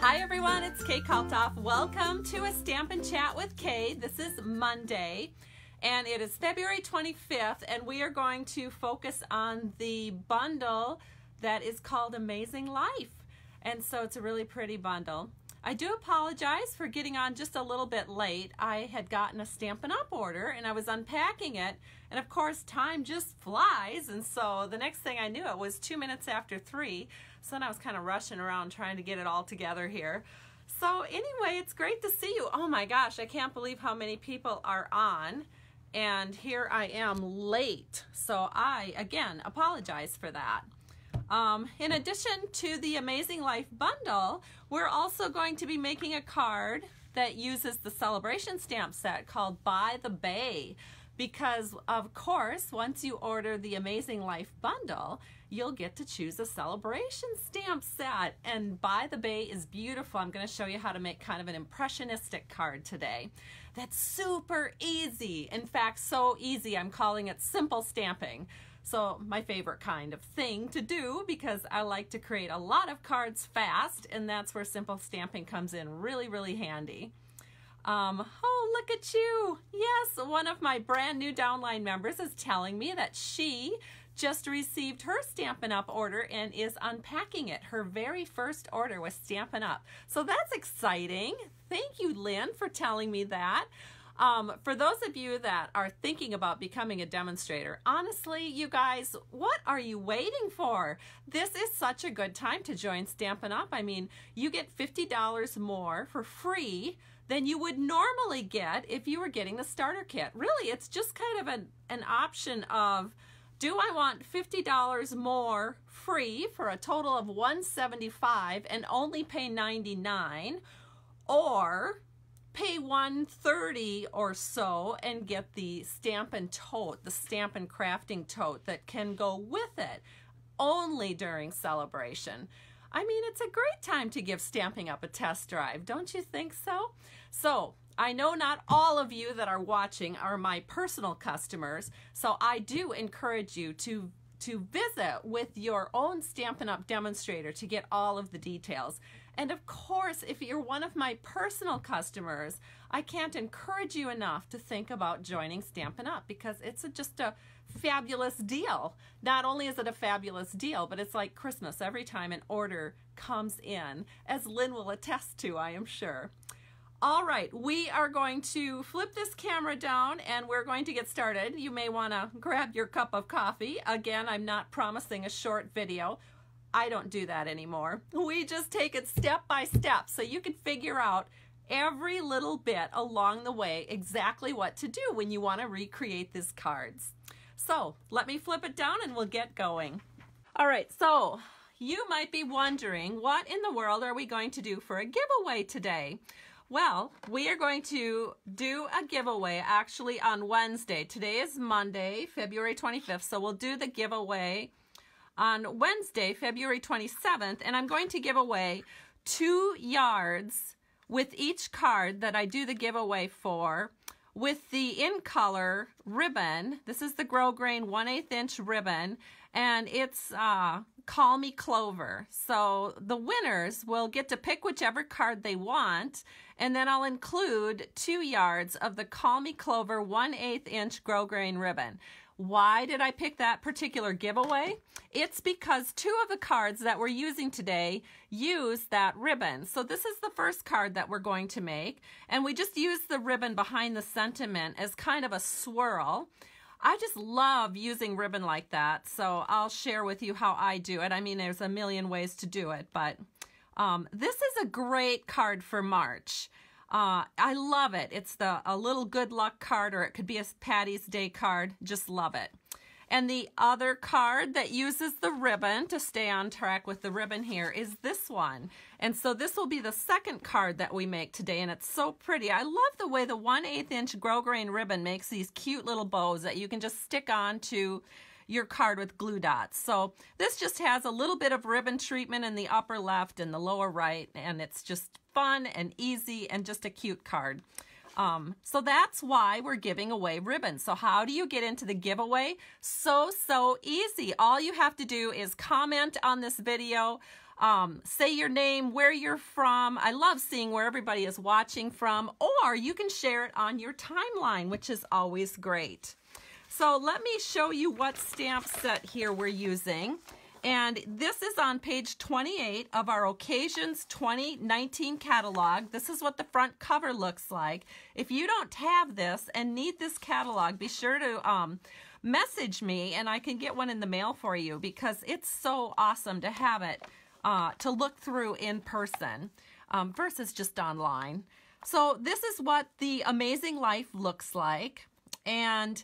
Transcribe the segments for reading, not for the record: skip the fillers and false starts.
Hi everyone, it's Kay Kalthoff. Welcome to a Stampin' Chat with Kay. This is Monday and it is February 25th and we are going to focus on the bundle that is called Amazing Life. And so it's a really pretty bundle. I do apologize for getting on just a little bit late. I had gotten a Stampin' Up! Order and I was unpacking it, and of course time just flies, and so the next thing I knew it was 2 minutes after 3, so then I was kind of rushing around trying to get it all together here. So anyway, it's great to see you. Oh my gosh, I can't believe how many people are on, and here I am late, so I again apologize for that. In addition to the Amazing Life bundle, we're also going to be making a card that uses the celebration stamp set called By the Bay, because of course once you order the Amazing Life bundle, you'll get to choose a celebration stamp set, and By the Bay is beautiful. I'm going to show you how to make kind of an impressionistic card today. That's super easy. In fact, so easy I'm calling it simple stamping. So my favorite kind of thing to do, because I like to create a lot of cards fast, and that's where simple stamping comes in really handy. Oh, look at you. Yes, one of my brand new downline members is telling me that she just received her Stampin' Up! Order and is unpacking it. Her very first order was Stampin' Up! So that's exciting. Thank you, Lynn, for telling me that. For those of you that are thinking about becoming a demonstrator, honestly, you guys, what are you waiting for? This is such a good time to join Stampin' Up! I mean, you get $50 more for free than you would normally get if you were getting the starter kit. Really, it's just kind of an option of, do I want $50 more free for a total of $175 and only pay $99, or pay $130 or so and get the Stampin' tote, the Stampin' crafting tote that can go with it only during celebration. I mean, it's a great time to give Stampin' Up! A test drive, don't you think so? So I know not all of you that are watching are my personal customers, so I do encourage you to visit with your own Stampin' Up! Demonstrator to get all of the details. And of course, if you're one of my personal customers, I can't encourage you enough to think about joining Stampin' Up! Because it's just a fabulous deal. Not only is it a fabulous deal, but it's like Christmas every time an order comes in, as Lynn will attest to, I am sure. All right, we are going to flip this camera down and we're going to get started. You may want to grab your cup of coffee. Again, I'm not promising a short video. I don't do that anymore. We just take it step by step so you can figure out every little bit along the way exactly what to do when you want to recreate these cards. So let me flip it down and we'll get going. All right, so you might be wondering, what in the world are we going to do for a giveaway today? Well, we are going to do a giveaway actually on Wednesday. Today is Monday, February 25th, so we'll do the giveaway on Wednesday, February 27th, and I'm going to give away 2 yards with each card that I do the giveaway for, with the in color ribbon. This is the Grosgrain 1/8 inch ribbon, and it's Call Me Clover. So the winners will get to pick whichever card they want, and then I'll include 2 yards of the Call Me Clover 1/8 inch Grosgrain ribbon. Why did I pick that particular giveaway? It's because 2 of the cards that we're using today use that ribbon. So this is the first card that we're going to make, and we just use the ribbon behind the sentiment as kind of a swirl. I just love using ribbon like that, so I'll share with you how I do it. I mean, there's a million ways to do it, but this is a great card for March. I love it. It's a little good luck card, or it could be a Patty's Day card. Just love it. And the other card that uses the ribbon, to stay on track with the ribbon here, is this one. And so this will be the second card that we make today, and it's so pretty. I love the way the 1/8 inch Grosgrain ribbon makes these cute little bows that you can just stick on to your card with glue dots. So this just has a little bit of ribbon treatment in the upper left and the lower right, and it's just fun and easy and just a cute card. So that's why we're giving away ribbons. So how do you get into the giveaway? So easy. All you have to do is comment on this video, say your name, where you're from. I love seeing where everybody is watching from, or you can share it on your timeline, which is always great. So let me show you what stamp set here we're using. And this is on page 28 of our Occasions 2019 catalog. This is what the front cover looks like. If you don't have this and need this catalog, be sure to message me and I can get one in the mail for you, because it's so awesome to have it to look through in person versus just online. So this is what the Amazing Life looks like. And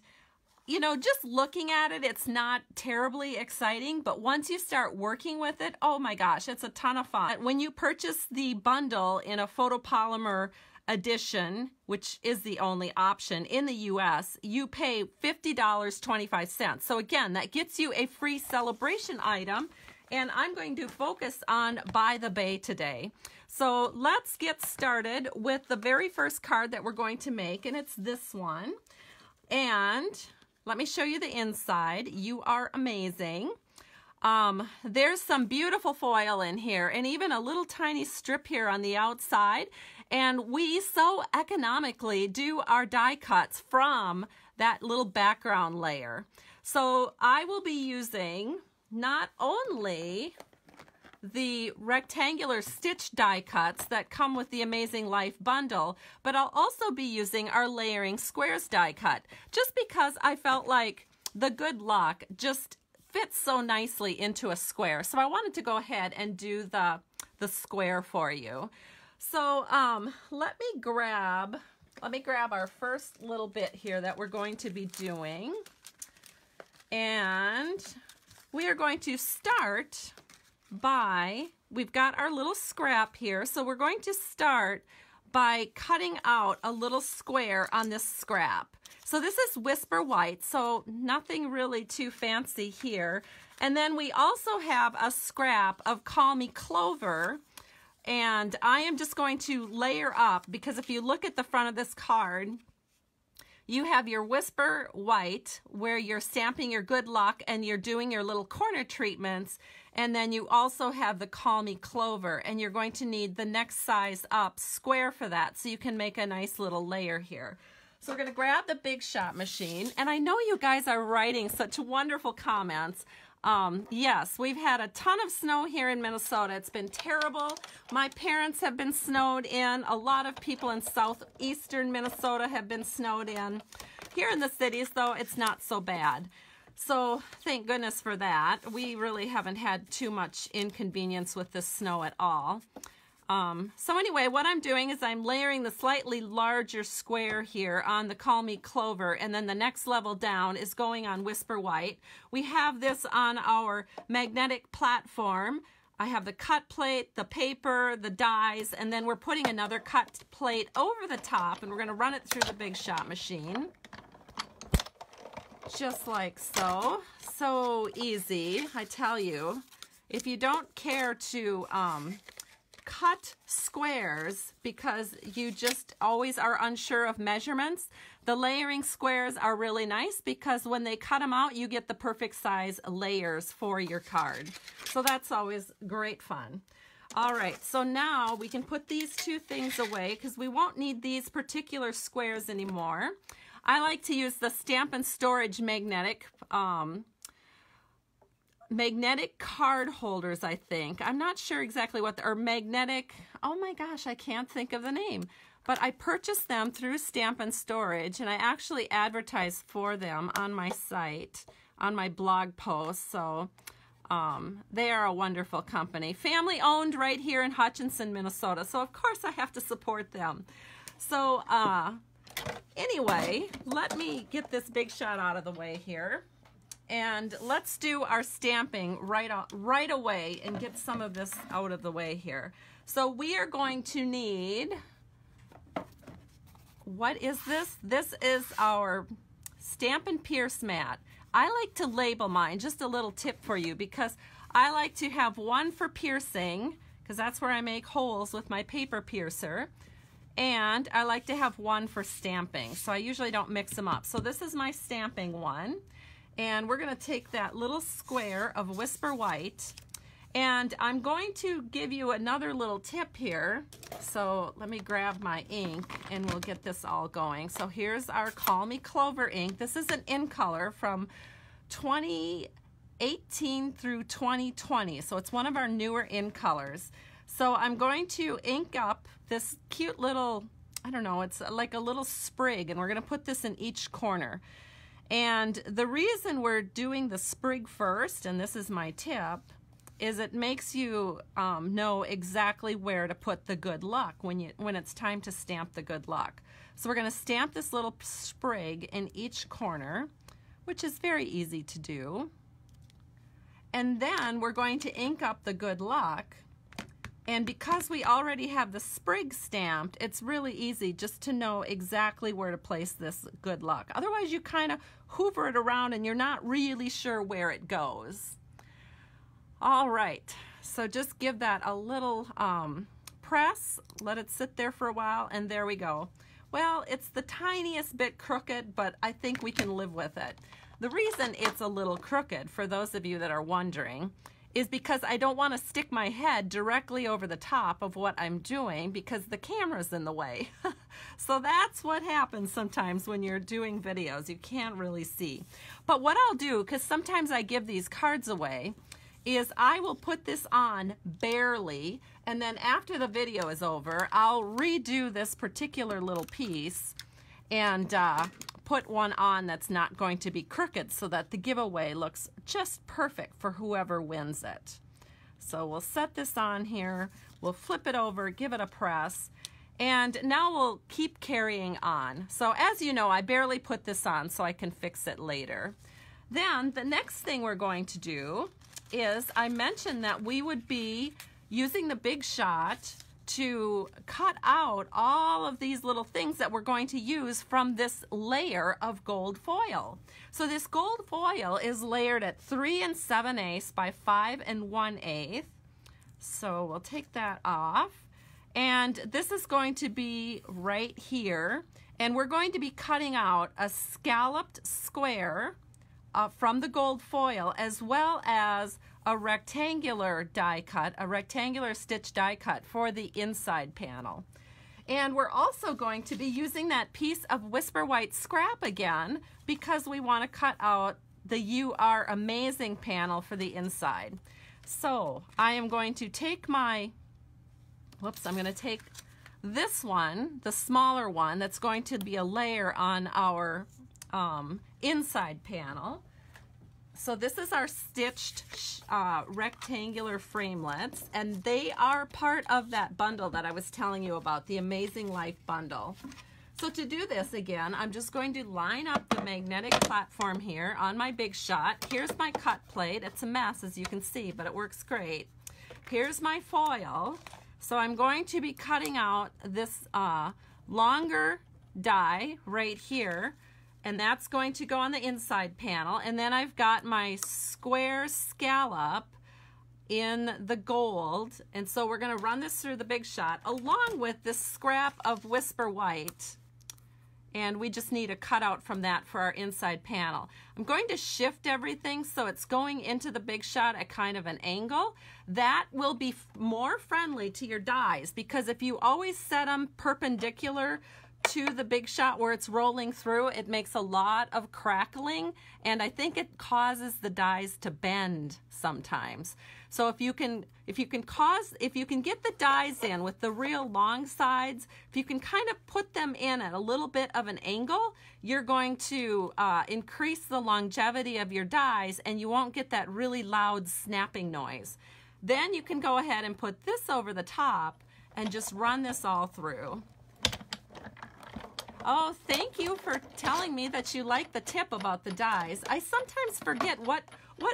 you know, just looking at it, it's not terribly exciting, but once you start working with it, oh my gosh, it's a ton of fun. When you purchase the bundle in a photopolymer edition, which is the only option in the US, you pay $50.25. So again, that gets you a free celebration item, and I'm going to focus on By the Bay today. So let's get started with the very first card that we're going to make, and it's this one. And let me show you the inside. You are amazing. There's some beautiful foil in here, and even a little tiny strip here on the outside. And we so economically do our die cuts from that little background layer. So I will be using not only the rectangular stitch die cuts that come with the Amazing Life bundle, but I'll also be using our layering squares die cut, just because I felt like the Good Luck just fits so nicely into a square. So I wanted to go ahead and do the square for you. So let me grab our first little bit here that we're going to be doing, and we are going to start by, we've got our little scrap here, so we're going to start by cutting out a little square on this scrap. So this is Whisper White, so nothing really too fancy here. And then we also have a scrap of Call Me Clover, and I am just going to layer up, because if you look at the front of this card, you have your Whisper White, where you're stamping your Good Luck and you're doing your little corner treatments. And then you also have the Call Me Clover, and you're going to need the next size up square for that, so you can make a nice little layer here. So we're going to grab the Big Shot machine, and I know you guys are writing such wonderful comments. Yes, we've had a ton of snow here in Minnesota. It's been terrible. My parents have been snowed in. A lot of people in southeastern Minnesota have been snowed in. Here in the cities, though, it's not so bad. So thank goodness for that. We really haven't had too much inconvenience with the snow at all. So anyway, what I'm doing is I'm layering the slightly larger square here on the Call Me Clover, and then the next level down is going on Whisper White. We have this on our magnetic platform. I have the cut plate, the paper, the dies, and then we're putting another cut plate over the top, and we're going to run it through the Big Shot machine. Just like so. So easy, I tell you. If you don't care to cut squares because you just always are unsure of measurements, the layering squares are really nice, because when they cut them out, you get the perfect size layers for your card. So that's always great fun. All right, so now we can put these two things away, because we won't need these particular squares anymore. I like to use the Stampin' Storage magnetic card holders, I think. I'm not sure exactly what, or magnetic, oh my gosh, I can't think of the name. But I purchased them through Stampin' Storage, and I actually advertise for them on my site, on my blog post. So they are a wonderful company. Family owned right here in Hutchinson, Minnesota. So of course I have to support them. So anyway, let me get this Big Shot out of the way here, and let's do our stamping right away and get some of this out of the way here. So we are going to need, what is this? This is our Stampin' Pierce mat. I like to label mine, just a little tip for you, because I like to have one for piercing, because that's where I make holes with my paper piercer. and I like to have one for stamping, so I usually don't mix them up. So this is my stamping one, and we're going to take that little square of Whisper White, and I'm going to give you another little tip here. So let me grab my ink and we'll get this all going. So here's our Call Me Clover ink. This is an in color from 2018 through 2020, so it's one of our newer in colors. So I'm going to ink up this cute little, I don't know, it's like a little sprig, and we're going to put this in each corner. And the reason we're doing the sprig first, and this is my tip, is it makes you know exactly where to put the good luck when it's time to stamp the good luck. So we're going to stamp this little sprig in each corner, which is very easy to do. And then we're going to ink up the good luck. And because we already have the sprig stamped, it's really easy just to know exactly where to place this good luck. Otherwise, you kind of hoover it around and you're not really sure where it goes. All right, so just give that a little press, let it sit there for a while, and there we go. Well, it's the tiniest bit crooked, but I think we can live with it. The reason it's a little crooked, for those of you that are wondering, is because I don't want to stick my head directly over the top of what I'm doing because the camera's in the way. So that's what happens sometimes when you're doing videos. You can't really see. But what I'll do, because sometimes I give these cards away, is I will put this on barely, and then after the video is over, I'll redo this particular little piece and put one on that's not going to be crooked so that the giveaway looks just perfect for whoever wins it. So we'll set this on here, we'll flip it over, give it a press, and now we'll keep carrying on. So as you know, I barely put this on so I can fix it later. Then the next thing we're going to do is I mentioned that we would be using the Big Shot to cut out all of these little things that we're going to use from this layer of gold foil. So this gold foil is layered at 3 7/8 by 5 1/8. So we'll take that off. And this is going to be right here. And we're going to be cutting out a scalloped square from the gold foil, as well as a rectangular die cut, a rectangular stitch die cut for the inside panel. And we're also going to be using that piece of Whisper White scrap again because we want to cut out the You Are Amazing panel for the inside. So I am going to take my, I'm going to take this one, the smaller one, that's going to be a layer on our inside panel. So this is our stitched rectangular framelets, and they are part of that bundle that I was telling you about, the Amazing Life bundle. So to do this again, I'm just going to line up the magnetic platform here on my Big Shot. Here's my cut plate. It's a mess, as you can see, but it works great. Here's my foil. So I'm going to be cutting out this longer die right here, and that's going to go on the inside panel. And then I've got my square scallop in the gold, and so we're going to run this through the Big Shot along with this scrap of Whisper White, and we just need a cutout from that for our inside panel. I'm going to shift everything so it's going into the Big Shot at kind of an angle. That will be more friendly to your dies, because if you always set them perpendicular to the Big Shot where it's rolling through, it makes a lot of crackling, and I think it causes the dies to bend sometimes. So if you can get the dies in with the real long sides, if you can kind of put them in at a little bit of an angle, you're going to increase the longevity of your dies, and you won't get that really loud snapping noise. Then you can go ahead and put this over the top and just run this all through. Oh, thank you for telling me that you like the tip about the dies. I sometimes forget what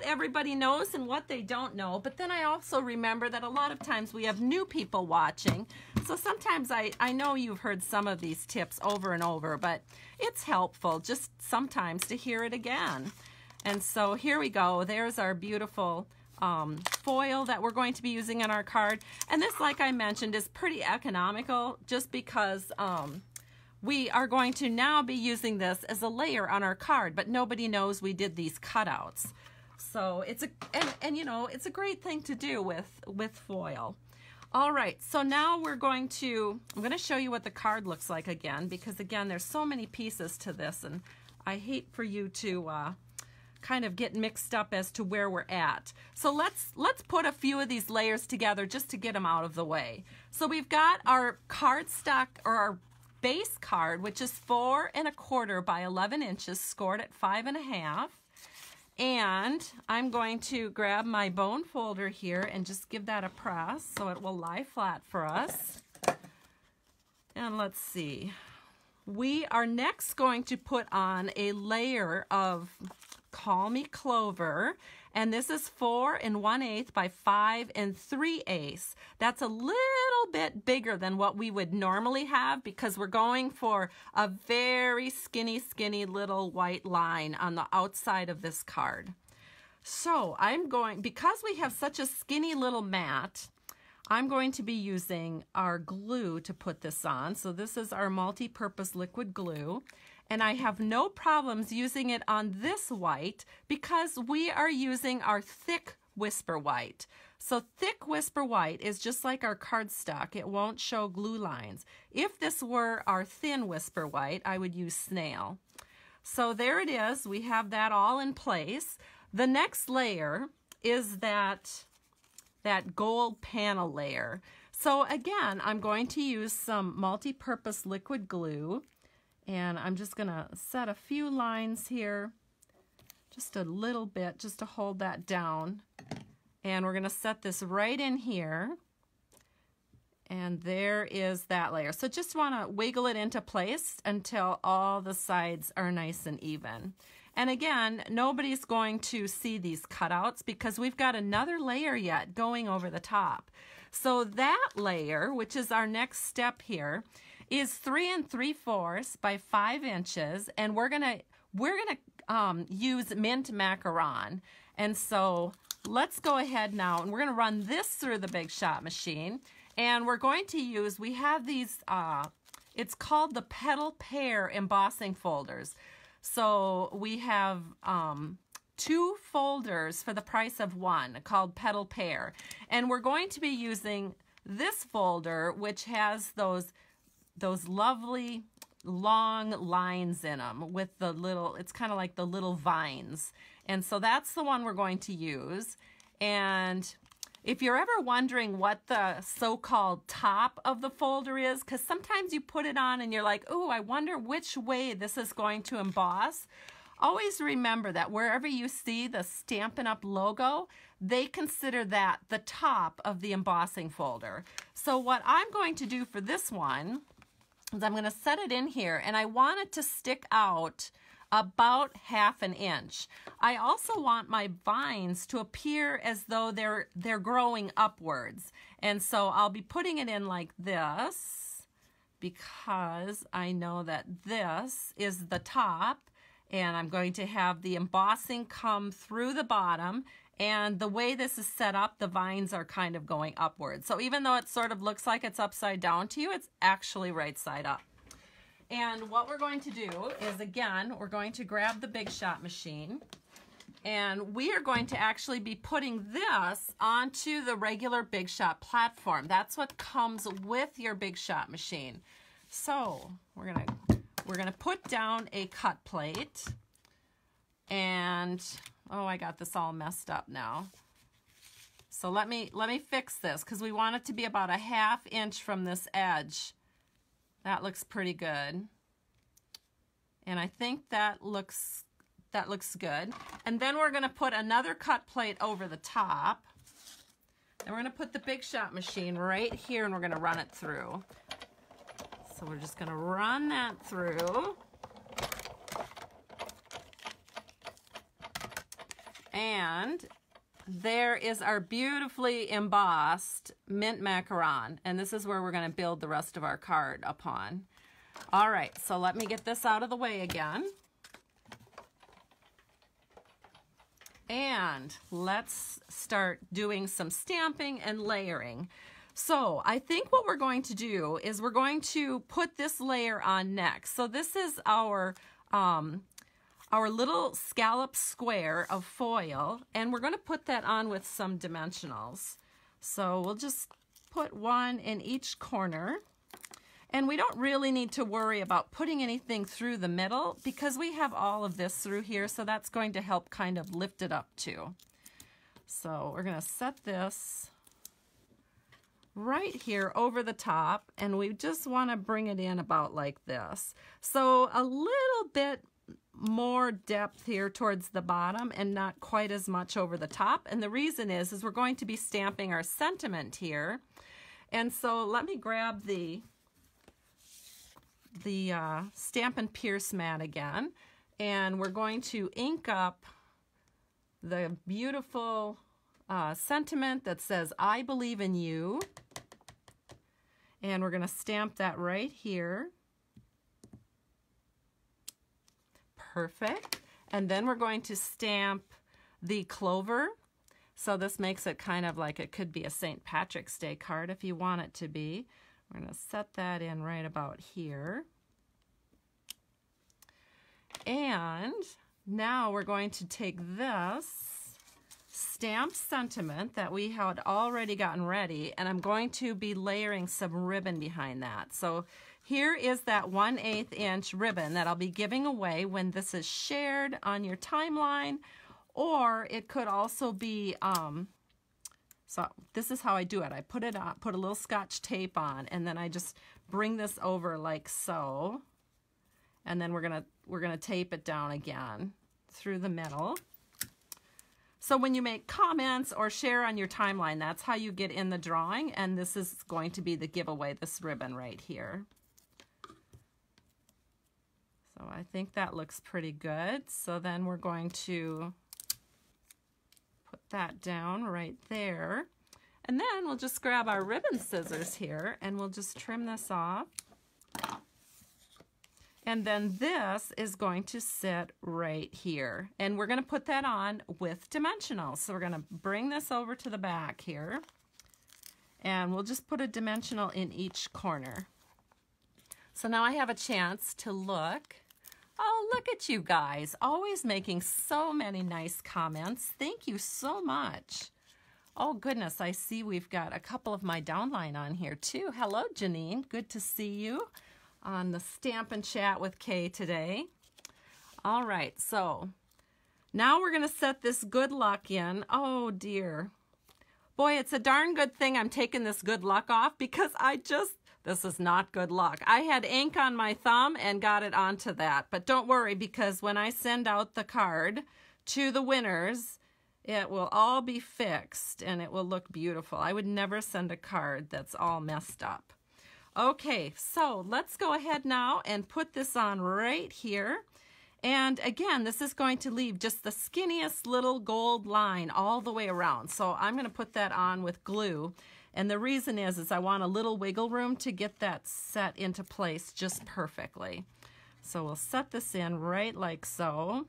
everybody knows and what they don't know, but then I also remember that a lot of times we have new people watching. So sometimes I know you've heard some of these tips over and over, but it's helpful just sometimes to hear it again. And so here we go. There's our beautiful foil that we're going to be using on our card. And this, like I mentioned, is pretty economical just because we are going to now be using this as a layer on our card, but nobody knows we did these cutouts. So it's and you know, it's a great thing to do with foil. All right, so now I'm going to show you what the card looks like again, because again, there's so many pieces to this, and I hate for you to kind of get mixed up as to where we're at. So let's put a few of these layers together just to get them out of the way. So we've got our cardstock, or our base card, which is 4 1/4 by 11 inches, scored at 5 1/2. And I'm going to grab my bone folder here and just give that a press so it will lie flat for us. And let's see. We are next going to put on a layer of Call Me Clover, and this is 4 1/8 by 5 3/8. That's a little bit bigger than what we would normally have because we're going for a very skinny little white line on the outside of this card. So because we have such a skinny little mat, I'm going to be using our glue to put this on. So this is our multi-purpose liquid glue. And I have no problems using it on this white because we are using our thick Whisper White. So thick Whisper White is just like our cardstock. It won't show glue lines. If this were our thin Whisper White, I would use Snail. So there it is. We have that all in place. The next layer is that gold panel layer. So again, I'm going to use some multi-purpose liquid glue. And I'm just going to set a few lines here, just a little bit, just to hold that down. And we're going to set this right in here. And there is that layer. So just want to wiggle it into place until all the sides are nice and even. And again, nobody's going to see these cutouts because we've got another layer yet going over the top. So that layer, which is our next step here, is 3 3/4 by 5 inches, and we're gonna use mint macaron. And so let's go ahead now, and we're gonna run this through the Big Shot machine, and we're going to use, we have these, it's called the Petal Pear embossing folders. So we have 2 folders for the price of 1 called Petal Pear, and we're going to be using this folder, which has those lovely long lines in them with the little, it's kind of like the little vines. And so that's the one we're going to use. And if you're ever wondering what the so-called top of the folder is, because sometimes you put it on and you're like, oh, I wonder which way this is going to emboss. Always remember that wherever you see the Stampin' Up! Logo, they consider that the top of the embossing folder. So what I'm going to do for this one is I'm going to set it in here, and I want it to stick out about 1/2 inch. I also want my vines to appear as though they're growing upwards. And so I'll be putting it in like this because I know that this is the top, and I'm going to have the embossing come through the bottom. And the way this is set up, the vines are kind of going upwards. So even though it sort of looks like it's upside down to you, it's actually right side up. And what we're going to do is, again, we're going to grab the Big Shot machine, and we are going to actually be putting this onto the regular Big Shot platform. That's what comes with your Big Shot machine. So we're gonna put down a cut plate, and oh, I got this all messed up now. So let me fix this because we want it to be about 1/2 inch from this edge. That looks pretty good. And I think that looks good. And then we're going to put another cut plate over the top. And we're going to put the Big Shot machine right here, and we're going to run it through. So we're just going to run that through. And there is our beautifully embossed mint macaron, and this is where we're going to build the rest of our card upon. All right, so let me get this out of the way again. And let's start doing some stamping and layering. So I think what we're going to do is we're going to put this layer on next. So this is our little scallop square of foil, and we're going to put that on with some dimensionals. So we'll just put one in each corner. And we don't really need to worry about putting anything through the middle because we have all of this through here, so that's going to help kind of lift it up too. So we're going to set this right here over the top, and we just want to bring it in about like this. So a little bit more depth here towards the bottom and not quite as much over the top. And the reason is we're going to be stamping our sentiment here. And so let me grab the Stampin' Pierce mat again, and we're going to ink up the beautiful sentiment that says I believe in you, and we're going to stamp that right here. Perfect. And then we're going to stamp the clover. So this makes it kind of like it could be a St. Patrick's Day card if you want it to be. We're going to set that in right about here. And now we're going to take this stamped sentiment that we had already gotten ready, and I'm going to be layering some ribbon behind that. So here is that 1/8 inch ribbon that I'll be giving away when this is shared on your timeline, or it could also be so this is how I do it. I put it on, put a little Scotch tape on, and then I just bring this over like so, and then we're gonna tape it down again through the middle. So when you make comments or share on your timeline, that's how you get in the drawing, and this is going to be the giveaway, this ribbon right here. So I think that looks pretty good. So then we're going to put that down right there. And then we'll just grab our ribbon scissors here and we'll just trim this off. And then this is going to sit right here. And we're going to put that on with dimensionals. So we're going to bring this over to the back here. And we'll just put a dimensional in each corner. So now I have a chance to look. Oh, look at you guys, always making so many nice comments. Thank you so much. Oh goodness, I see we've got a couple of my downline on here too. Hello, Janine, good to see you on the Stampin' Chat with Kay today. All right, so now we're gonna set this good luck in. Oh dear. Boy, it's a darn good thing I'm taking this good luck off because this is not good luck. I had ink on my thumb and got it onto that. But don't worry, because when I send out the card to the winners, it will all be fixed and it will look beautiful. I would never send a card that's all messed up. Okay, so let's go ahead now and put this on right here. And again, this is going to leave just the skinniest little gold line all the way around. So I'm going to put that on with glue. And the reason is I want a little wiggle room to get that set into place just perfectly. So we'll set this in right like so.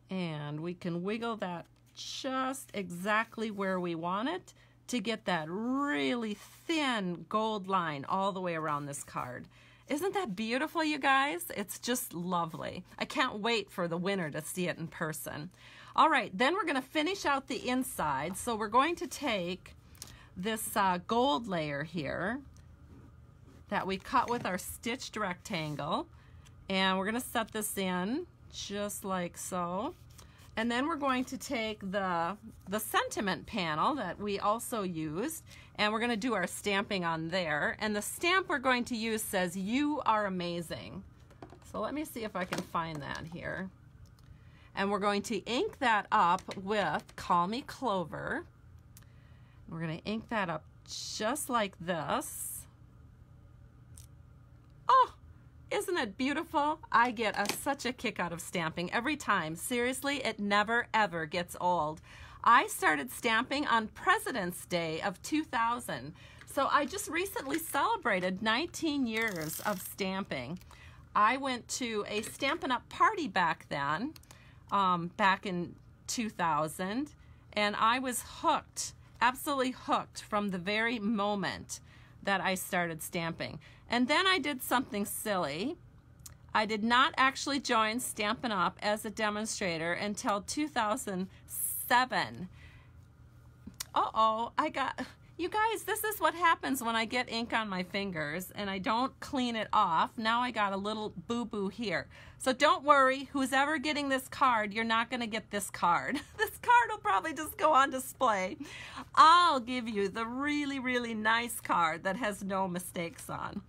And we can wiggle that just exactly where we want it to get that really thin gold line all the way around this card. Isn't that beautiful, you guys? It's just lovely. I can't wait for the winner to see it in person. All right, then we're going to finish out the inside. So we're going to take this gold layer here that we cut with our stitched rectangle, and we're going to set this in just like so. And then we're going to take the sentiment panel that we also used, and we're going to do our stamping on there. And the stamp we're going to use says, "You are amazing." So let me see if I can find that here. And we're going to ink that up with Call Me Clover. We're going to ink that up just like this. Oh, isn't it beautiful? I get such a kick out of stamping every time. Seriously, it never ever gets old. I started stamping on President's Day of 2000. So I just recently celebrated 19 years of stamping. I went to a Stampin' Up! Party back then, back in 2000, and I was hooked, absolutely hooked from the very moment that I started stamping. And then I did something silly. I did not actually join Stampin' Up! As a demonstrator until 2007. Uh-oh, you guys, this is what happens when I get ink on my fingers and I don't clean it off. Now I got a little boo-boo here. So don't worry, who's ever getting this card, you're not going to get this card. This card will probably just go on display. I'll give you the really, really nice card that has no mistakes on.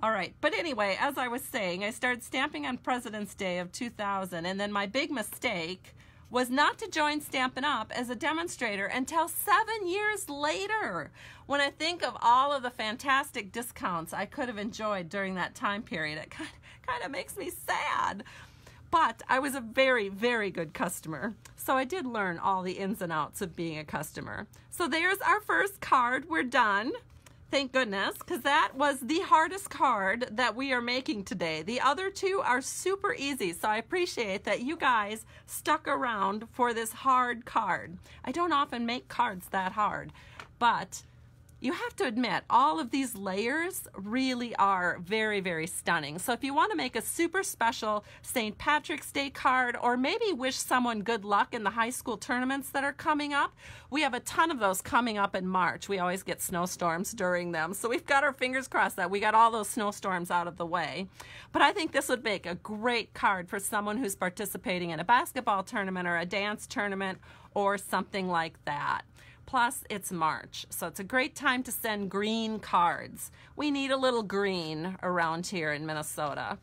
All right, but anyway, as I was saying, I started stamping on President's Day of 2000, and then my big mistake was not to join Stampin' Up! As a demonstrator until 7 years later. When I think of all of the fantastic discounts I could have enjoyed during that time period, it kind of makes me sad. But I was a very, very good customer, so I did learn all the ins and outs of being a customer. So there's our first card. We're done. Thank goodness, because that was the hardest card that we are making today. The other two are super easy, so I appreciate that you guys stuck around for this hard card. I don't often make cards that hard, but you have to admit, all of these layers really are very, very stunning. So if you want to make a super special St. Patrick's Day card, or maybe wish someone good luck in the high school tournaments that are coming up, we have a ton of those coming up in March. We always get snowstorms during them. So we've got our fingers crossed that we got all those snowstorms out of the way. But I think this would make a great card for someone who's participating in a basketball tournament or a dance tournament or something like that. Plus, it's March, so it's a great time to send green cards. We need a little green around here in Minnesota.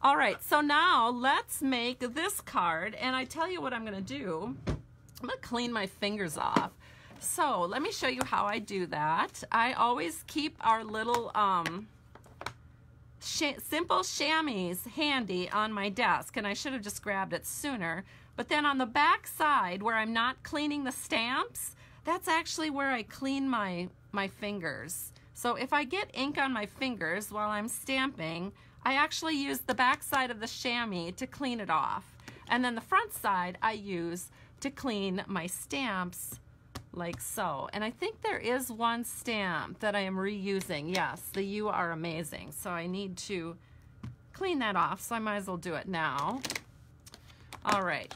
All right, so now let's make this card, and I tell you what I'm going to do. I'm going to clean my fingers off. So let me show you how I do that. I always keep our little simple chamois handy on my desk, and I should have just grabbed it sooner. But then on the back side, where I'm not cleaning the stamps, that's actually where I clean my fingers. So if I get ink on my fingers while I'm stamping, I actually use the back side of the chamois to clean it off. And then the front side I use to clean my stamps like so. And I think there is one stamp that I am reusing. Yes, the You Are Amazing. So I need to clean that off, so I might as well do it now. All right.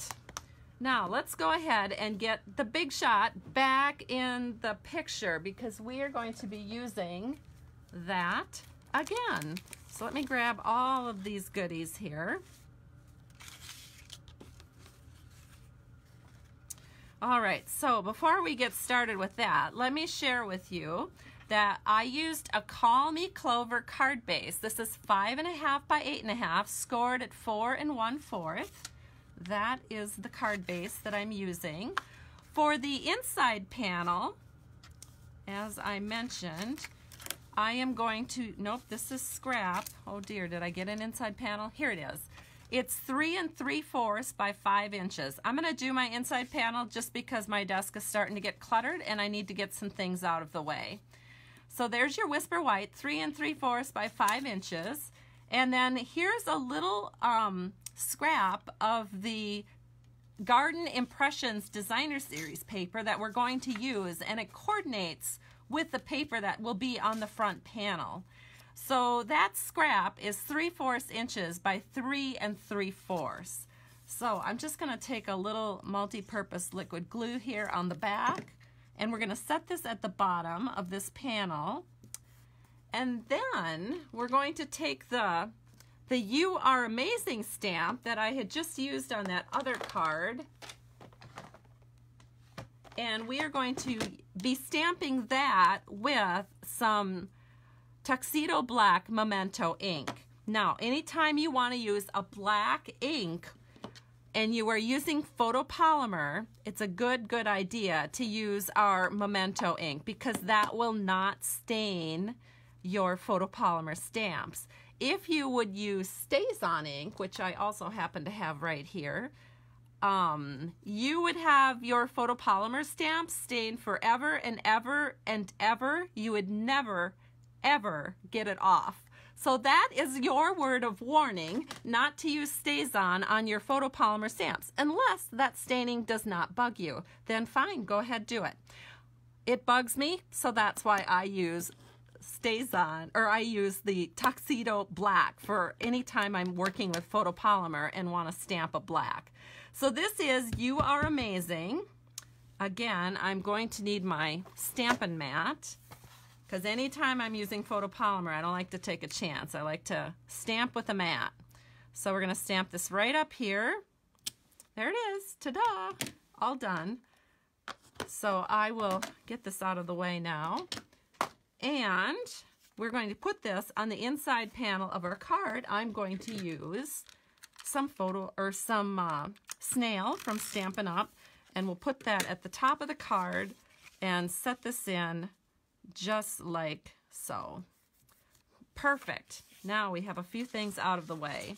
Now, let's go ahead and get the big shot back in the picture, because we are going to be using that again. So let me grab all of these goodies here. All right, so before we get started with that, let me share with you that I used a Call Me Clover card base. This is 5.5 by 8.5, scored at 4 1/4. That is the card base that I'm using. For the inside panel, as I mentioned, I am going to, nope, this is scrap. Oh dear, did I get an inside panel? Here it is. It's 3 3/4 by 5 inches. I'm gonna do my inside panel just because my desk is starting to get cluttered and I need to get some things out of the way. So there's your Whisper White, 3 3/4 by 5 inches. And then here's a little scrap of the Garden Impressions Designer Series paper that we're going to use, and it coordinates with the paper that will be on the front panel. So that scrap is 3/4 inches by 3 3/4. So I'm just going to take a little multi-purpose liquid glue here on the back, and we're going to set this at the bottom of this panel. And then we're going to take the You Are Amazing stamp that I had just used on that other card, and we are going to be stamping that with some Tuxedo Black Memento ink. Now, anytime you want to use a black ink and you are using photopolymer, it's a good idea to use our Memento ink, because that will not stain your photopolymer stamps. If you would use StazOn ink, which I also happen to have right here, you would have your photopolymer stamps stain forever and ever and ever. You would never, ever get it off. So that is your word of warning not to use StazOn on your photopolymer stamps unless that staining does not bug you. Then fine, go ahead, do it. It bugs me, so that's why I use StazOn, or I use the Tuxedo Black for any time I'm working with photopolymer and want to stamp a black. So this is You Are Amazing. Again, I'm going to need my Stampin' mat, because anytime I'm using photopolymer, I don't like to take a chance. I like to stamp with a mat. So we're going to stamp this right up here. There it is. Ta-da! All done. So I will get this out of the way now. And we're going to put this on the inside panel of our card. I'm going to use some snail from Stampin' Up! And we'll put that at the top of the card and set this in just like so. Perfect. Now we have a few things out of the way.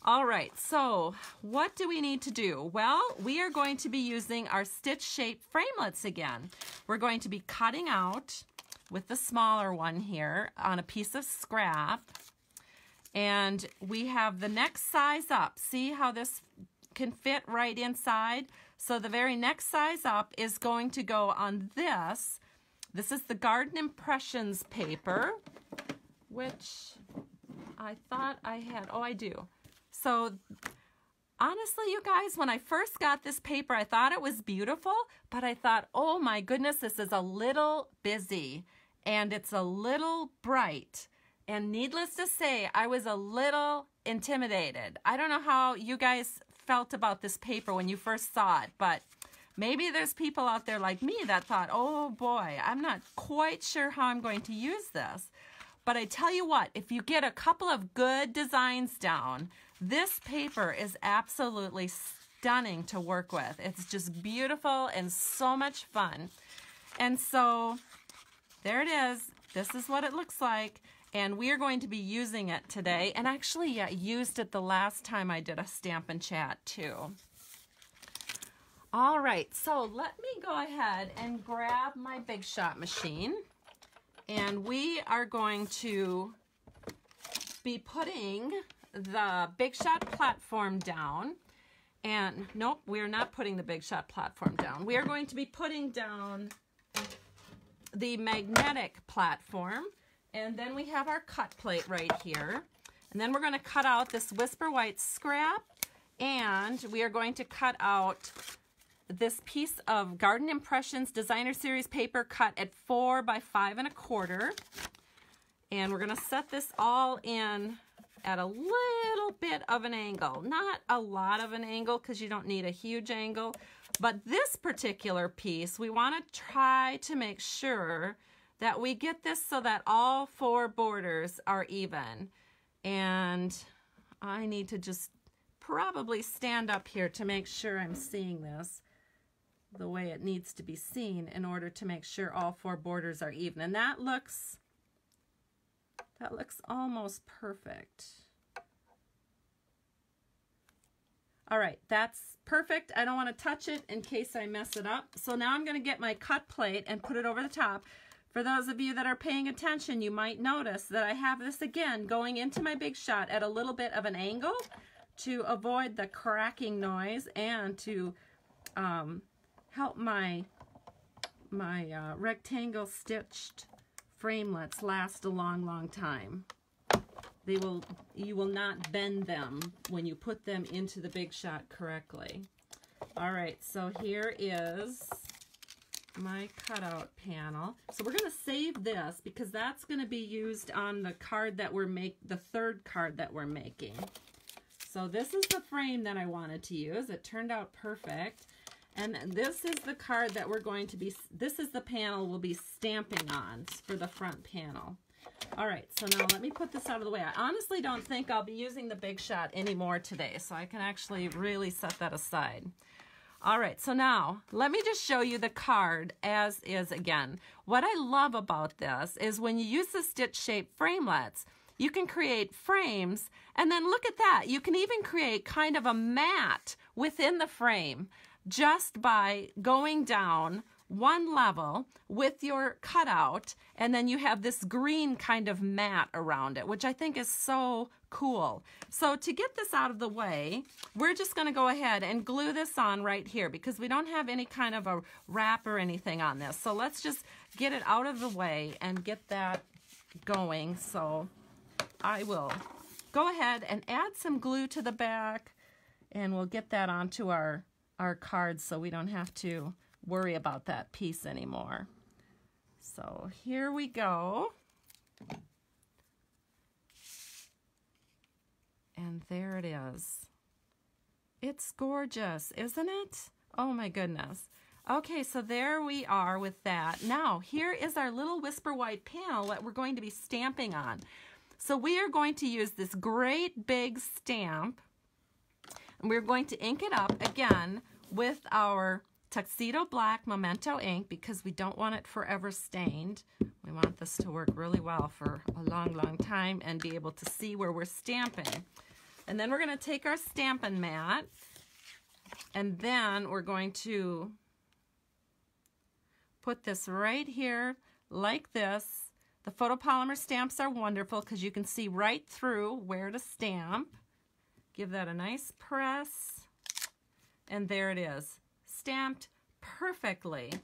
All right, so what do we need to do? Well, we are going to be using our stitch shape framelits again. We're going to be cutting out with the smaller one here on a piece of scrap. And we have the next size up. See how this can fit right inside? So the very next size up is going to go on this. This is the Garden Impressions paper, which I thought I had. Oh, I do. So honestly, you guys, when I first got this paper, I thought it was beautiful, but I thought, oh my goodness, this is a little busy and it's a little bright. And needless to say, I was a little intimidated. I don't know how you guys felt about this paper when you first saw it, but maybe there's people out there like me that thought, oh boy, I'm not quite sure how I'm going to use this. But I tell you what, if you get a couple of good designs down, this paper is absolutely stunning to work with. It's just beautiful and so much fun. And so there it is. This is what it looks like. And we are going to be using it today. And actually, I used it the last time I did a Stampin' Chat too. All right, so let me go ahead and grab my Big Shot machine. And we are going to be putting the Big Shot platform down. And nope, we are not putting the Big Shot platform down. We are going to be putting down the magnetic platform. And then we have our cut plate right here. And then we're going to cut out this Whisper White scrap. And we are going to cut out this piece of Garden Impressions Designer Series paper cut at 4 by 5 1/4. And we're going to set this all in at a little bit of an angle. Not a lot of an angle because you don't need a huge angle. But this particular piece, we want to try to make sure that we get this so that all 4 borders are even. And I need to just probably stand up here to make sure I'm seeing this the way it needs to be seen in order to make sure all 4 borders are even. And that looks almost perfect. All right, that's perfect. I don't want to touch it in case I mess it up. So now I'm going to get my cut plate and put it over the top. For those of you that are paying attention, you might notice that I have this again going into my Big Shot at a little bit of an angle to avoid the cracking noise and to help my rectangle stitched framelits last a long time. You will not bend them when you put them into the Big Shot correctly. All right, so here is my cutout panel. So we're going to save this because that's going to be used on the card that the third card that we're making. So this is the frame that I wanted to use. It turned out perfect. And this is the card that we're going to be, this is the panel we'll be stamping on for the front panel. All right, so now let me put this out of the way. I honestly don't think I'll be using the Big Shot anymore today, so I can actually really set that aside. All right, so now let me just show you the card as is again. What I love about this is when you use the stitch shape framelits, you can create frames, and then look at that. You can even create kind of a mat within the frame just by going down one level with your cutout, and then you have this green kind of mat around it, which I think is so cool. So to get this out of the way, we're just going to go ahead and glue this on right here because we don't have any kind of a wrap or anything on this. So let's just get it out of the way and get that going. So I will go ahead and add some glue to the back, and we'll get that onto our cards so we don't have to worry about that piece anymore. So here we go. And there it is. It's gorgeous, isn't it? Oh my goodness. Okay, so there we are with that. Now, here is our little Whisper White panel that we're going to be stamping on. So we are going to use this great big stamp, and we're going to ink it up again with our Tuxedo Black Memento ink because we don't want it forever stained. We want this to work really well for a long, long time and be able to see where we're stamping. And then we're going to take our Stampin' mat, and then we're going to put this right here like this. The photopolymer stamps are wonderful because you can see right through where to stamp. Give that a nice press, and there it is, stamped perfectly.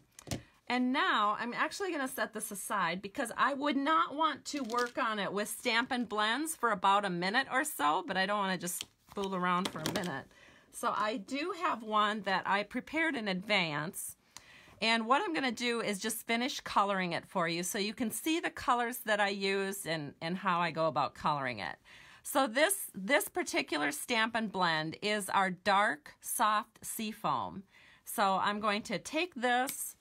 And now I'm actually going to set this aside because I would not want to work on it with Stampin' Blends for about a minute or so, but I don't want to just fool around for a minute. So I do have one that I prepared in advance, and what I'm going to do is just finish coloring it for you so you can see the colors that I use and how I go about coloring it. So this particular Stampin' Blend is our dark soft seafoam. So I'm going to take this,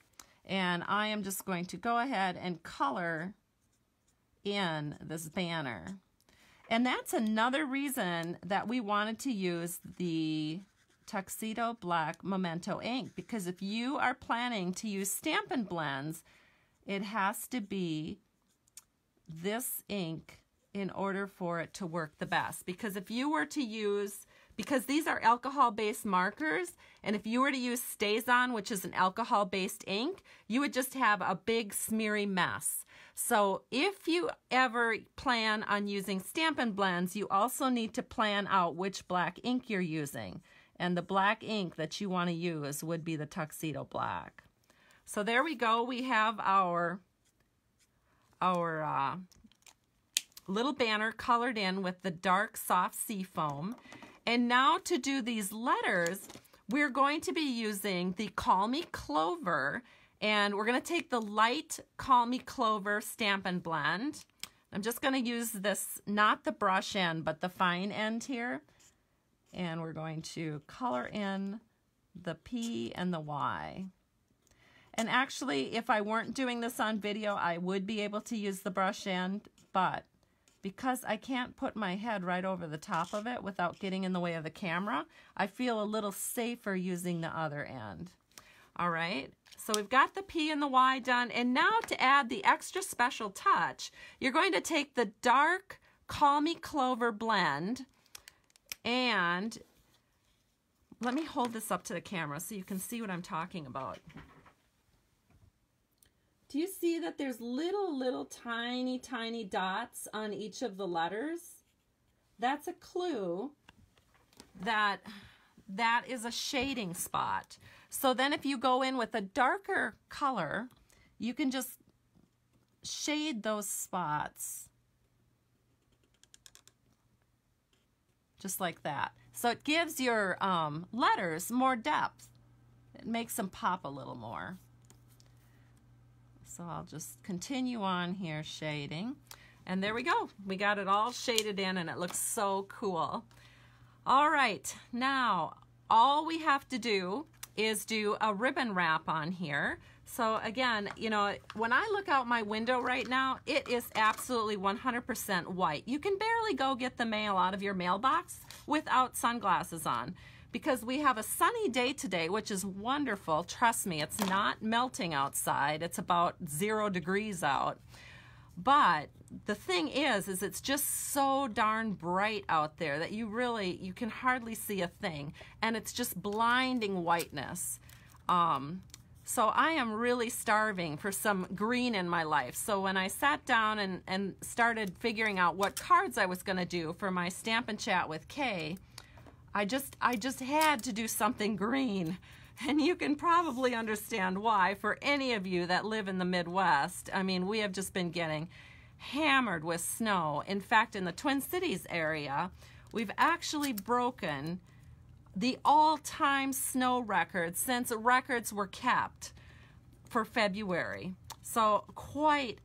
and I am just going to go ahead and color in this banner. And that's another reason that we wanted to use the Tuxedo Black Memento ink, because if you are planning to use Stampin' Blends, it has to be this ink in order for it to work the best. Because if you were to use, because these are alcohol-based markers, and if you were to use StazOn, which is an alcohol-based ink, you would just have a big smeary mess. So if you ever plan on using Stampin' Blends, you also need to plan out which black ink you're using. And the black ink that you want to use would be the Tuxedo Black. So there we go. We have our little banner colored in with the dark soft seafoam. And now to do these letters, we're going to be using the Call Me Clover, and we're going to take the light Call Me Clover Stampin' Blend. I'm just going to use this, not the brush end, but the fine end here. And we're going to color in the P and the Y. And actually, if I weren't doing this on video, I would be able to use the brush end, but because I can't put my head right over the top of it without getting in the way of the camera, I feel a little safer using the other end. All right, so we've got the P and the Y done, and now to add the extra special touch, you're going to take the dark Call Me Clover blend, and let me hold this up to the camera so you can see what I'm talking about. Do you see that there's little tiny dots on each of the letters? That's a clue that that is a shading spot. So then if you go in with a darker color, you can just shade those spots just like that. So it gives your letters more depth. It makes them pop a little more. So I'll just continue on here shading. And there we go. We got it all shaded in and it looks so cool. All right, now all we have to do is do a ribbon wrap on here. So again, you know, when I look out my window right now, it is absolutely 100% white. You can barely go get the mail out of your mailbox without sunglasses on, because we have a sunny day today, which is wonderful. Trust me, it's not melting outside. It's about 0 degrees out. But the thing is it's just so darn bright out there that you can hardly see a thing. And it's just blinding whiteness. So I am really starving for some green in my life. So when I sat down and started figuring out what cards I was going to do for my Stampin' Chat with Kay, I just had to do something green. And you can probably understand why for any of you that live in the Midwest. I mean, we have just been getting hammered with snow. In fact, in the Twin Cities area, we've actually broken the all-time snow record since records were kept for February. So quite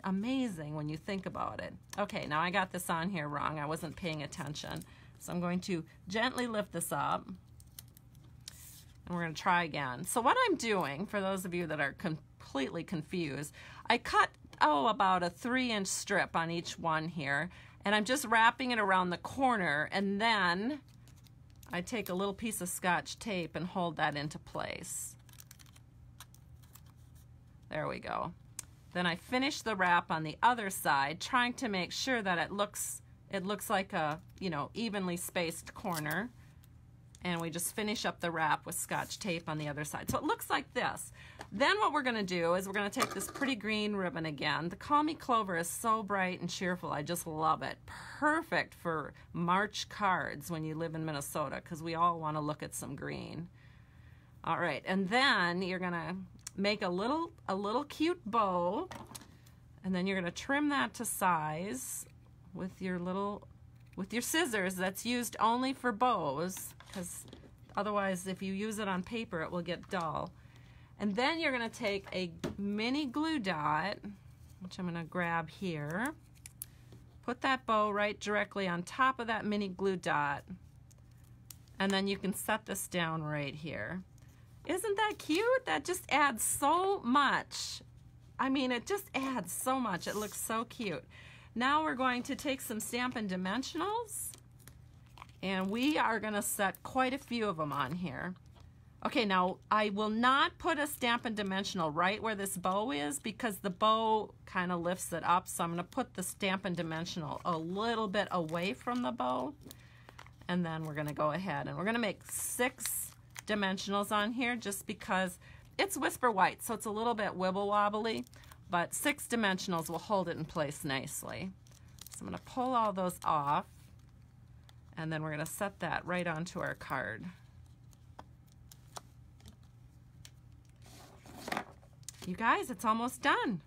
amazing when you think about it. Okay, now I got this on here wrong. I wasn't paying attention. So I'm going to gently lift this up. And we're going to try again. So what I'm doing, for those of you that are completely confused, I cut, about a 3-inch strip on each one here. And I'm just wrapping it around the corner, and then I take a little piece of Scotch tape and hold that into place. There we go. Then I finish the wrap on the other side, trying to make sure that it looks like a, evenly spaced corner. And we just finish up the wrap with Scotch tape on the other side. So it looks like this. Then what we're going to do is we're going to take this pretty green ribbon again. The Call Me Clover is so bright and cheerful. I just love it. Perfect for March cards when you live in Minnesota, because we all want to look at some green. All right, and then you're going to make a little cute bow, and then you're going to trim that to size with your scissors. That's used only for bows, because otherwise if you use it on paper it will get dull. And then you're going to take a mini glue dot, which I'm going to grab here, put that bow right directly on top of that mini glue dot, and then you can set this down right here. Isn't that cute? That just adds so much. I mean, it just adds so much. It looks so cute. Now we're going to take some Stampin' Dimensionals, and we are going to set quite a few of them on here. Okay, now I will not put a Stampin' Dimensional right where this bow is, because the bow kind of lifts it up. So I'm going to put the Stampin' Dimensional a little bit away from the bow, and then we're going to go ahead and we're going to make 6 dimensionals on here, just because it's Whisper White, so it's a little bit wibble wobbly, but 6 dimensionals will hold it in place nicely. So I'm going to pull all those off, and then we're going to set that right onto our card. You guys, it's almost done.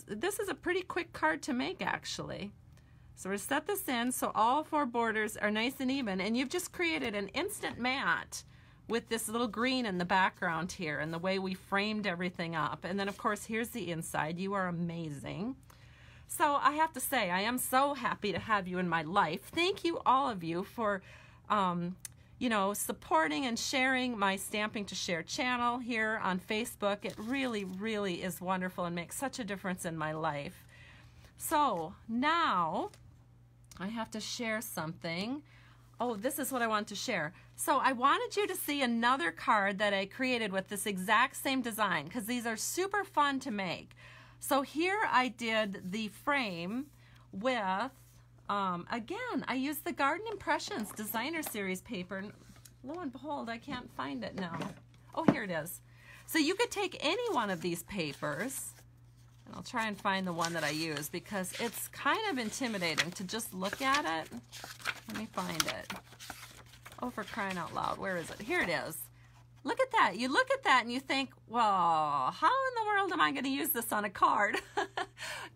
This is a pretty quick card to make, actually. So we're going to set this in so all 4 borders are nice and even, and you've just created an instant mat with this little green in the background here and the way we framed everything up. And then of course here's the inside. You are amazing. So I have to say, I am so happy to have you in my life. Thank you, all of you, for supporting and sharing my Stamping to Share channel here on Facebook. It really, really is wonderful and makes such a difference in my life. So now I have to share something. Oh, this is what I want to share. So I wanted you to see another card that I created with this exact same design, because these are super fun to make. So here I did the frame with, again, I used the Garden Impressions Designer Series paper. And lo and behold, I can't find it now. Oh, here it is. So you could take any one of these papers, and I'll try and find the one that I use, because it's kind of intimidating to just look at it. Let me find it. Oh, for crying out loud, where is it? Here it is. Look at that. You look at that and you think, well, how in the world am I going to use this on a card?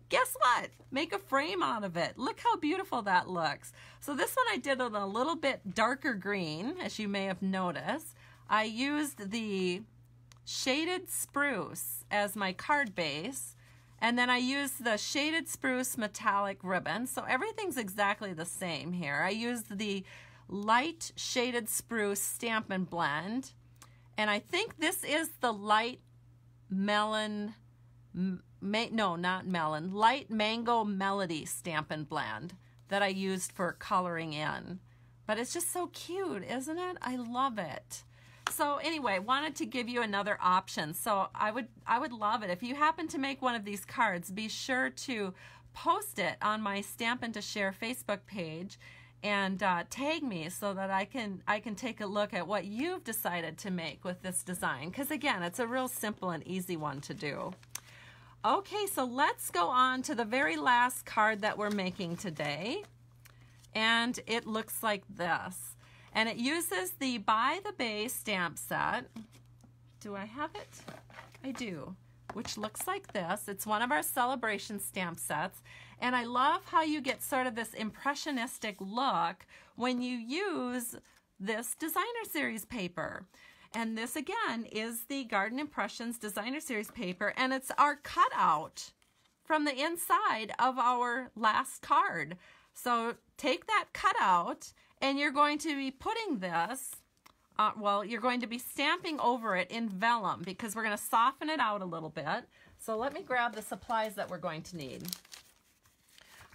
Guess what? Make a frame out of it. Look how beautiful that looks. So this one I did in a little bit darker green, as you may have noticed. I used the Shaded Spruce as my card base, and then I used the Shaded Spruce metallic ribbon. So everything's exactly the same here. I used the Light Shaded Spruce Stampin' Blend, and I think this is the Light Melon, Light Mango Melody Stampin' Blend that I used for coloring in. But it's just so cute, isn't it? I love it. So anyway, wanted to give you another option. So I would love it if you happen to make one of these cards. Be sure to post it on my Stampin' to Share Facebook page, and tag me so that I can take a look at what you've decided to make with this design, because again, it's a real simple and easy one to do. Okay, so let's go on to the very last card that we're making today, and it looks like this, and it uses the By the Bay stamp set. Do I have it? I do, which looks like this. It's one of our celebration stamp sets. And I love how you get sort of this impressionistic look when you use this designer series paper. And this again is the Garden Impressions designer series paper, and it's our cutout from the inside of our last card. So take that cutout and you're going to be putting this, well, you're going to be stamping over it in vellum because we're going to soften it out a little bit. So let me grab the supplies that we're going to need.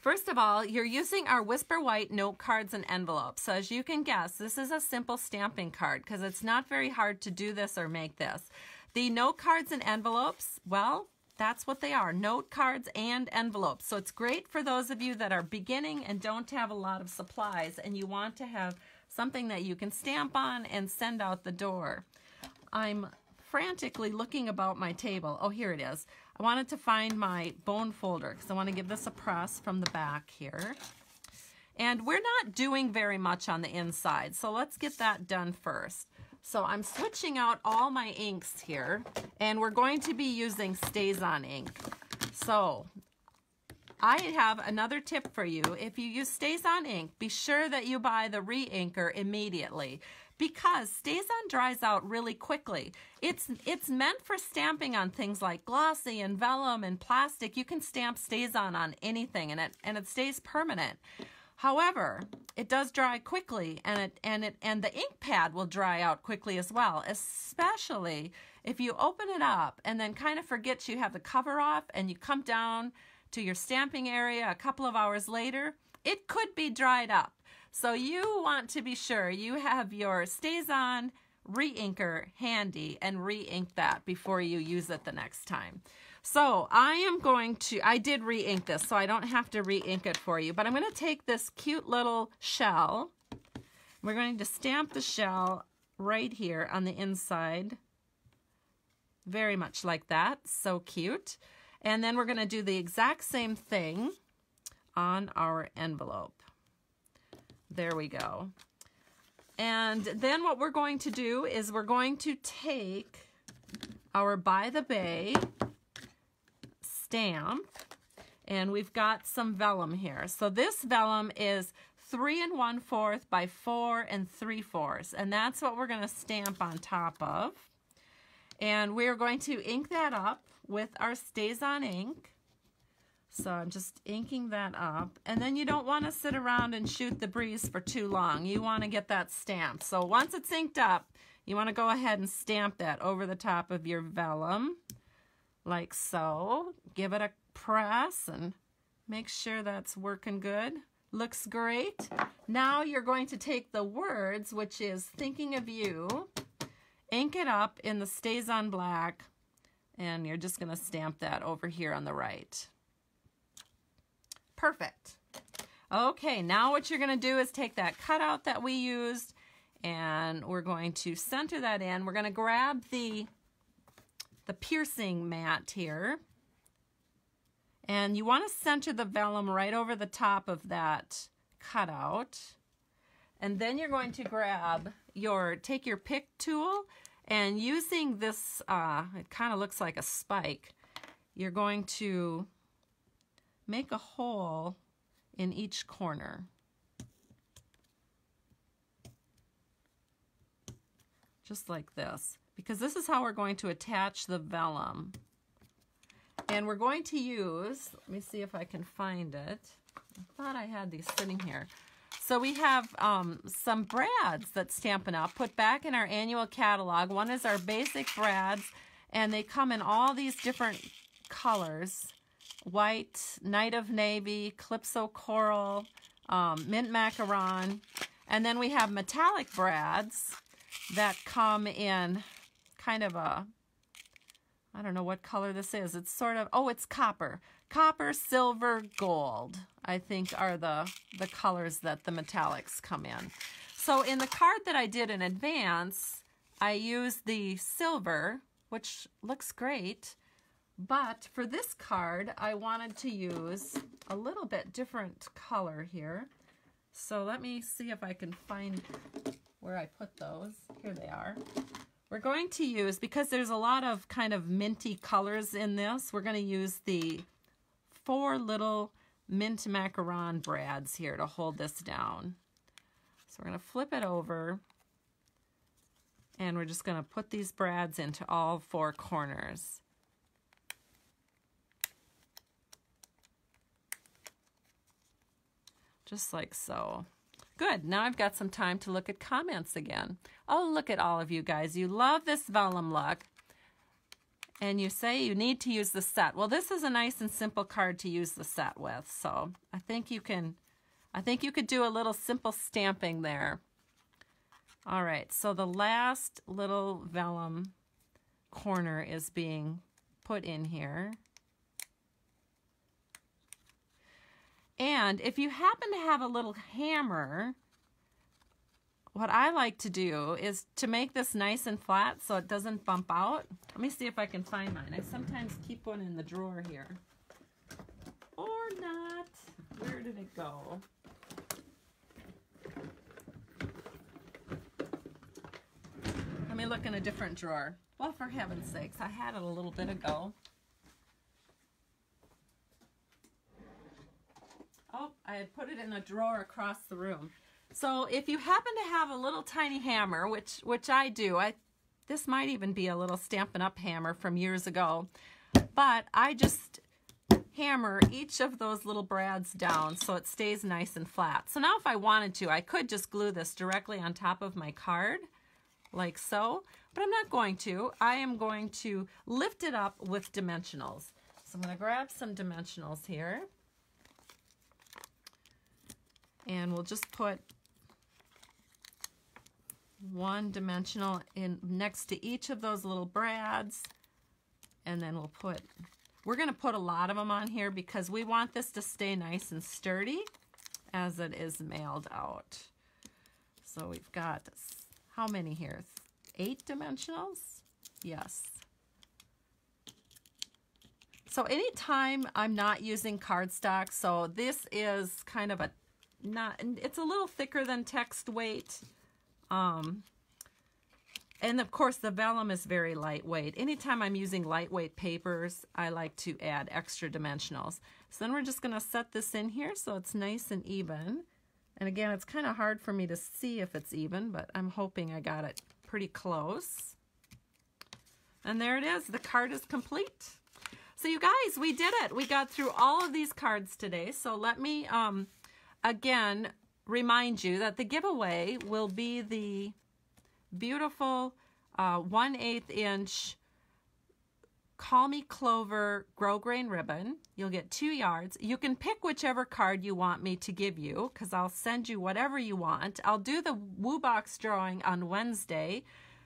First of all, you're using our Whisper White note cards and envelopes. So as you can guess, this is a simple stamping card because it's not very hard to do this or make this. The note cards and envelopes, well, that's what they are, note cards and envelopes. So it's great for those of you that are beginning and don't have a lot of supplies and you want to have something that you can stamp on and send out the door. I'm frantically looking about my table. Oh, here it is. I wanted to find my bone folder because I want to give this a press from the back here. And we're not doing very much on the inside, so let's get that done first. So I'm switching out all my inks here, and we're going to be using Stays-On ink. So I have another tip for you. If you use Stays-On ink, be sure that you buy the re-inker immediately, because Stays-On dries out really quickly. It's meant for stamping on things like glossy and vellum and plastic. You can stamp Stays-On on anything and it stays permanent. However, it does dry quickly, and the ink pad will dry out quickly as well, especially if you open it up and then kind of forget you have the cover off and you come down to your stamping area a couple of hours later, it could be dried up. So you want to be sure you have your Stays-On re-inker handy and re-ink that before you use it the next time. So I did re-ink this, so I don't have to re-ink it for you, but I'm going to take this cute little shell. We're going to stamp the shell right here on the inside, very much like that. So cute. And then we're going to do the exact same thing on our envelope. There we go. And then what we're going to do is we're going to take our By the Bay stamp, and we've got some vellum here. So this vellum is 3 1/4 by 4 3/4, and that's what we're going to stamp on top of. And we're going to ink that up with our Stays-On ink. So I'm just inking that up, and then you don't want to sit around and shoot the breeze for too long. You want to get that stamped. So once it's inked up, you want to go ahead and stamp that over the top of your vellum, like so. Give it a press and make sure that's working good. Looks great. Now you're going to take the words, which is thinking of you, ink it up in the Stays-On black, and you're just going to stamp that over here on the right. Perfect. Okay, now what you're going to do is take that cutout that we used, and we're going to center that in. We're going to grab the piercing mat here, and you want to center the vellum right over the top of that cutout. And then you're going to take your pick tool, and using this, it kind of looks like a spike, you're going to make a hole in each corner. Just like this, because this is how we're going to attach the vellum. And we're going to use, let me see if I can find it. I thought I had these sitting here. So we have some brads that Stampin' Up! Put back in our annual catalog. One is our basic brads, and they come in all these different colors. White, Night of Navy, Calypso Coral, Mint Macaron. And then we have metallic brads that come in kind of a, I don't know what color this is. It's sort of, oh, it's copper. copper, silver, gold, I think are the colors that the metallics come in. So in the card that I did in advance, I used the silver, which looks great, but for this card, I wanted to use a little bit different color here. So let me see if I can find where I put those. Here they are. We're going to use, because there's a lot of kind of minty colors in this, we're going to use the 4 little mint macaron brads here to hold this down. So we're going to flip it over, and we're just going to put these brads into all 4 corners. Just like so. Good, now I've got some time to look at comments again. Oh, look at all of you guys. You love this vellum look, and you say you need to use the set. Well, this is a nice and simple card to use the set with, so I think you could do a little simple stamping there. All right, so the last little vellum corner is being put in here. And if you happen to have a little hammer, what I like to do is to make this nice and flat so it doesn't bump out. Let me see if I can find mine. I sometimes keep one in the drawer here. Or not. Where did it go? Let me look in a different drawer. Well, for heaven's sakes, I had it a little bit ago. Oh, I had put it in a drawer across the room. So if you happen to have a little tiny hammer, which I do, this might even be a little Stampin' Up! Hammer from years ago, but I just hammer each of those little brads down so it stays nice and flat. So now if I wanted to, I could just glue this directly on top of my card, like so, but I'm not going to. I am going to lift it up with dimensionals. So I'm going to grab some dimensionals here. And we'll just put 1 dimensional in next to each of those little brads. And then we're going to put a lot of them on here because we want this to stay nice and sturdy as it is mailed out. So we've got, how many here? 8 dimensionals? Yes. So anytime I'm not using cardstock, so this is kind of it's a little thicker than text weight. And of course the vellum is very lightweight. Anytime I'm using lightweight papers, I like to add extra dimensionals. So then we're just going to set this in here so it's nice and even. And again, it's kind of hard for me to see if it's even, but I'm hoping I got it pretty close. And there it is. The card is complete. So you guys, we did it. We got through all of these cards today. So let me again remind you that the giveaway will be the beautiful 1/8 inch Call Me Clover grosgrain ribbon. You'll get 2 yards. You can pick whichever card you want me to give you because I'll send you whatever you want. I'll do the Woo Box drawing on Wednesday.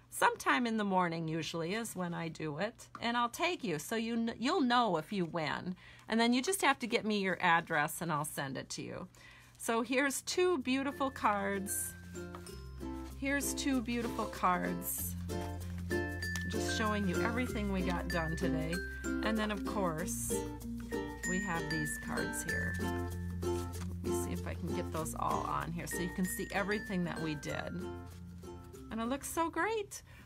Sometime in the morning usually is when I do it, and I'll tag you so you'll know if you win. And then you just have to get me your address and I'll send it to you. So here's 2 beautiful cards. Here's 2 beautiful cards. Just showing you everything we got done today. And then of course, we have these cards here. Let me see if I can get those all on here so you can see everything that we did. And it looks so great.